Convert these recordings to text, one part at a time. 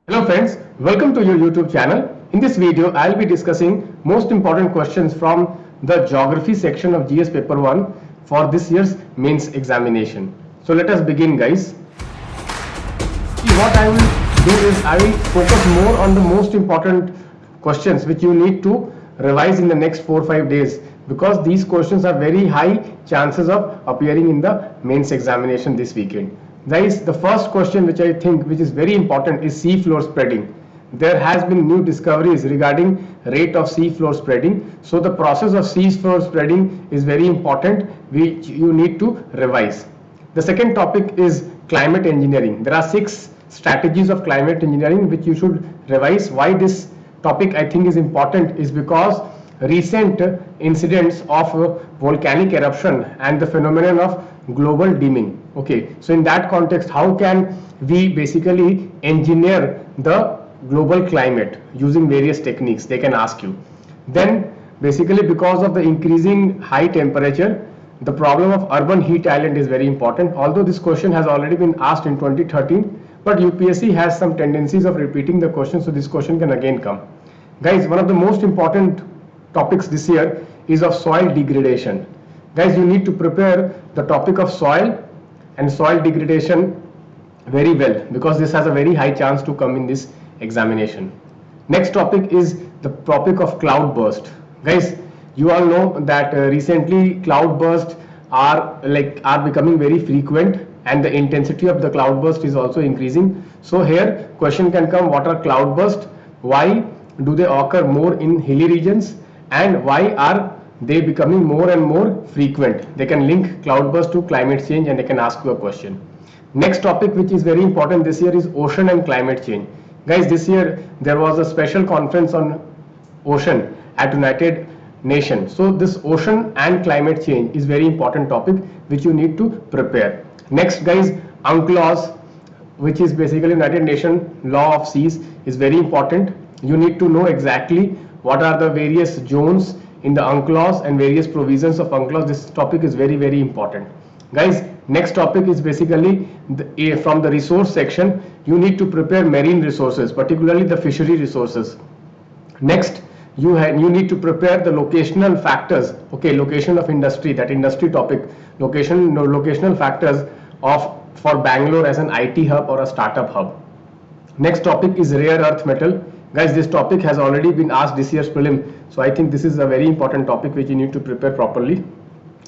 Hello friends, welcome to your YouTube channel. In this video, I'll be discussing most important questions from the geography section of GS paper 1 for this year's mains examination. So let us begin, guys. What I will do is I will focus more on the most important questions which you need to revise in the next 4-5 days, because these questions are very high chances of appearing in the mains examination this weekend. Guys, the first question which I think which is very important is sea floor spreading. There has been new discoveries regarding rate of sea floor spreading. So the process of sea floor spreading is very important, which you need to revise. The second topic is climate engineering. There are 6 strategies of climate engineering which you should revise. Why this topic I think is important is because recent incidents of volcanic eruption and the phenomenon of global dimming. Okay, so in that context, how can we basically engineer the global climate using various techniques, they can ask you. Then basically, because of the increasing high temperature, the problem of urban heat island is very important. Although this question has already been asked in 2013, but UPSC has some tendencies of repeating the question, so this question can again come. Guys, one of the most important topics this year is of soil degradation. Guys, you need to prepare the topic of soil and soil degradation very well, because this has a very high chance to come in this examination. Next topic is the topic of cloudburst. Guys, you all know that recently cloudbursts are becoming very frequent, and the intensity of the cloudburst is also increasing. So here question can come, what are cloudbursts, why do they occur more in hilly regions, and why are they becoming more and more frequent? They can link cloudburst to climate change and they can ask you a question. Next topic which is very important this year is ocean and climate change. Guys, this year there was a special conference on ocean at United Nations. So this ocean and climate change is very important topic which you need to prepare. Next, guys, UNCLOS, which is basically United Nations Law of Seas, is very important. You need to know exactly what are the various zones in the UNCLOS and various provisions of UNCLOS. This topic is very, very important. Guys, next topic is basically from the resource section. You need to prepare marine resources, particularly the fishery resources. Next, you need to prepare the locational factors. Okay, location of industry, that industry topic, locational factors for Bangalore as an IT hub or a startup hub. Next topic is rare earth metal. Guys, this topic has already been asked this year's prelim, so I think this is a very important topic which you need to prepare properly.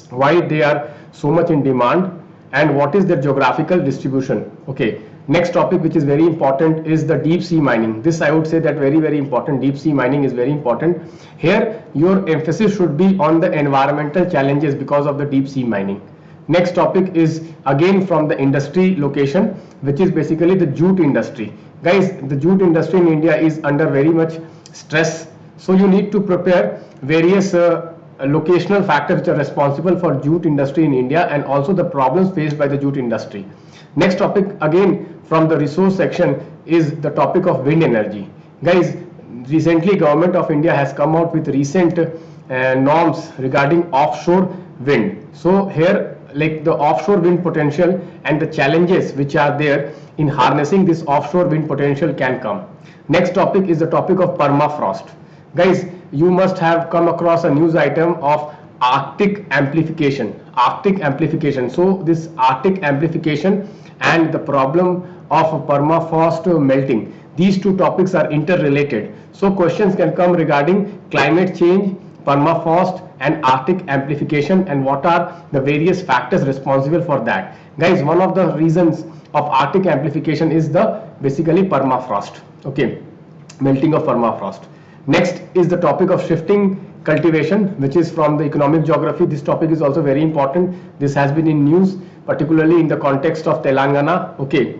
Why they are so much in demand and what is their geographical distribution. Okay, next topic which is very important is the deep sea mining. This I would say that very, very important. Deep sea mining is very important. Here your emphasis should be on the environmental challenges because of the deep sea mining. Next topic is again from the industry location, which is basically the jute industry. Guys, the jute industry in India is under very much stress, so you need to prepare various locational factors which are responsible for jute industry in India and also the problems faced by the jute industry. Next topic again from the resource section is the topic of wind energy. Guys, recently Government of India has come out with recent norms regarding offshore wind. So here, like the offshore wind potential and the challenges which are there in harnessing this offshore wind potential can come. Next topic is the topic of permafrost. Guys, you must have come across a news item of Arctic amplification. So this Arctic amplification and the problem of permafrost melting, these two topics are interrelated. So questions can come regarding climate change, permafrost and Arctic amplification, and what are the various factors responsible for that. Guys, one of the reasons of Arctic amplification is the basically permafrost. Okay, melting of permafrost. Next is the topic of shifting cultivation, which is from the economic geography. This topic is also very important. This has been in news, particularly in the context of Telangana. Okay,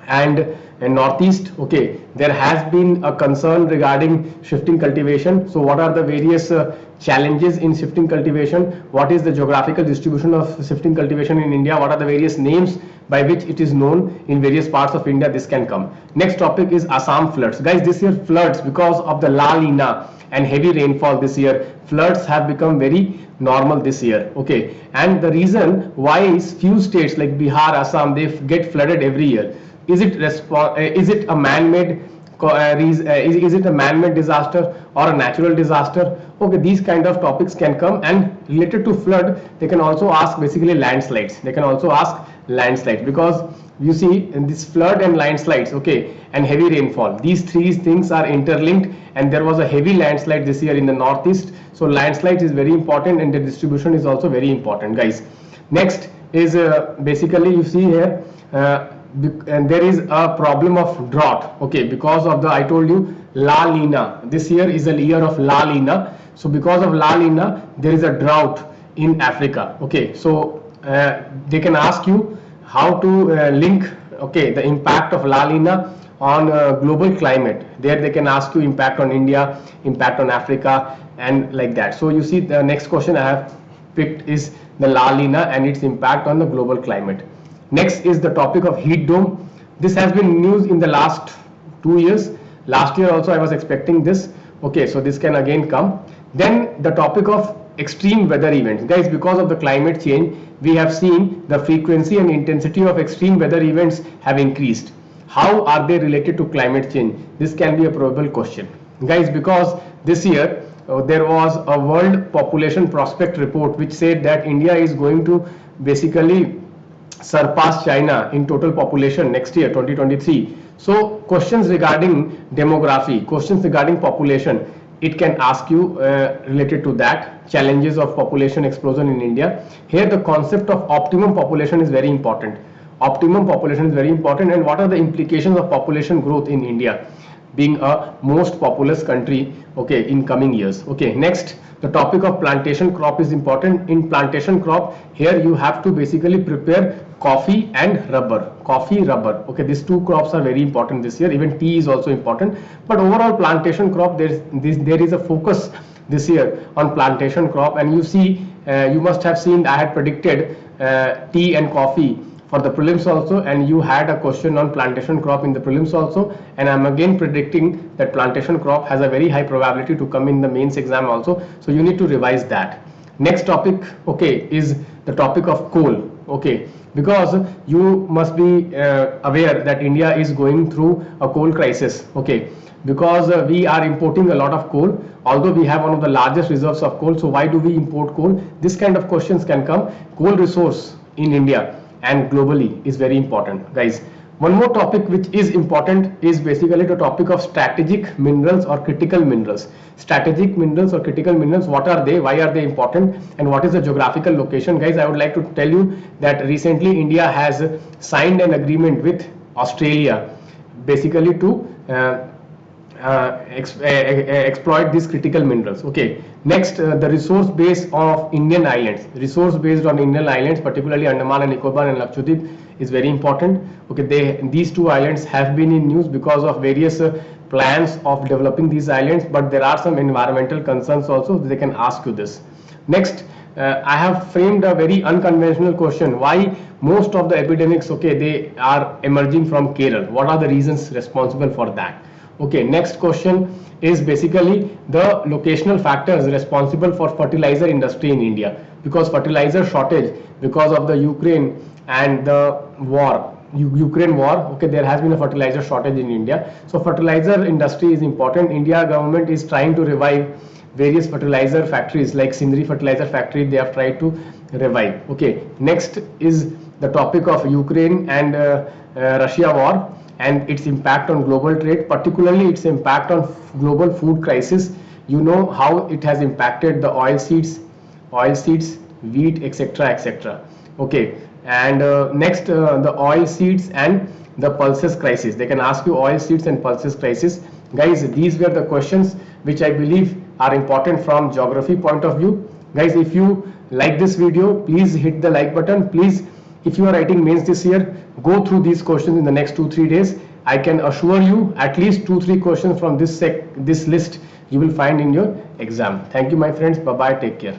and northeast. Okay, there has been a concern regarding shifting cultivation. So what are the various challenges in shifting cultivation? What is the geographical distribution of shifting cultivation in India? What are the various names by which it is known in various parts of India? This can come. Next topic is Assam floods. Guys, this year floods, because of the La Nina and heavy rainfall this year, floods have become very normal this year. Okay, and the reason why is few states like Bihar, Assam, they get flooded every year is it a man-made is it a man-made disaster or a natural disaster? Okay, these kind of topics can come. And related to flood, they can also ask basically landslides. They can also ask landslides, because you see in this flood and landslides, okay, and heavy rainfall, these three things are interlinked, and there was a heavy landslide this year in the northeast. So landslides is very important, and the distribution is also very important, guys. Next is basically you see here and there is a problem of drought, okay, because of the, I told you, La Nina. This year is a year of La Nina. So because of La Nina, there is a drought in Africa. Okay, so they can ask you how to link, okay, the impact of La Nina on global climate. There they can ask you impact on India, impact on Africa, and like that. So you see the next question I have picked is the La Nina and its impact on the global climate. Next is the topic of heat dome. This has been news in the last 2 years. Last year also I was expecting this. Okay, so this can again come. Then the topic of extreme weather events. Guys, because of the climate change, we have seen the frequency and intensity of extreme weather events have increased. How are they related to climate change? This can be a probable question. Guys, because this year there was a world population prospect report which said that India is going to basically surpass China in total population next year 2023. So questions regarding demography, questions regarding population, it can ask you related to that, challenges of population explosion in India. Here the concept of optimum population is very important. Optimum population is very important, and what are the implications of population growth in India being a most populous country, okay, in coming years. Okay, next the topic of plantation crop is important. In plantation crop, here you have to basically prepare coffee and rubber. Coffee, rubber, okay, these two crops are very important this year. Even tea is also important, but overall plantation crop, there is a focus this year on plantation crop. And you see, you must have seen I had predicted tea and coffee for the prelims also, and you had a question on plantation crop in the prelims also, and I'm again predicting that plantation crop has a very high probability to come in the mains exam also, so you need to revise that. Next topic, okay, is the topic of coal. Okay, because you must be aware that India is going through a coal crisis. Okay, because we are importing a lot of coal, although we have one of the largest reserves of coal. So why do we import coal? This kind of questions can come. Coal resource in India and globally is very important, guys. One more topic which is important is basically the topic of strategic minerals or critical minerals. Strategic minerals or critical minerals, what are they, why are they important, and what is the geographical location? Guys, I would like to tell you that recently India has signed an agreement with Australia basically to exploit these critical minerals. Okay, next the resource base of Indian islands. Resource based on Indian islands, particularly Andaman and Nicobar and Lakshadweep, is very important. Okay, these two islands have been in news because of various plans of developing these islands, but there are some environmental concerns also. They can ask you this. Next, I have framed a very unconventional question. Why most of the epidemics, okay, they are emerging from Kerala? What are the reasons responsible for that? Okay, next question is basically the locational factors responsible for fertilizer industry in India, because fertilizer shortage because of the Ukraine and the war. Ukraine war, okay, there has been a fertilizer shortage in India. So fertilizer industry is important. India government is trying to revive various fertilizer factories like Sindri fertilizer factory. They have tried to revive. Okay, next is the topic of Ukraine and Russia war and its impact on global trade, particularly its impact on global food crisis. You know how it has impacted the oil seeds, wheat, etc., etc. Okay, and next the oil seeds and the pulses crisis. They can ask you oil seeds and pulses crisis. Guys, these were the questions which I believe are important from geography point of view. Guys, if you like this video, please hit the like button. Please, if you are writing mains this year, go through these questions in the next 2-3 days. I can assure you at least 2-3 questions from this list you will find in your exam. Thank you, my friends. Bye bye. Take care.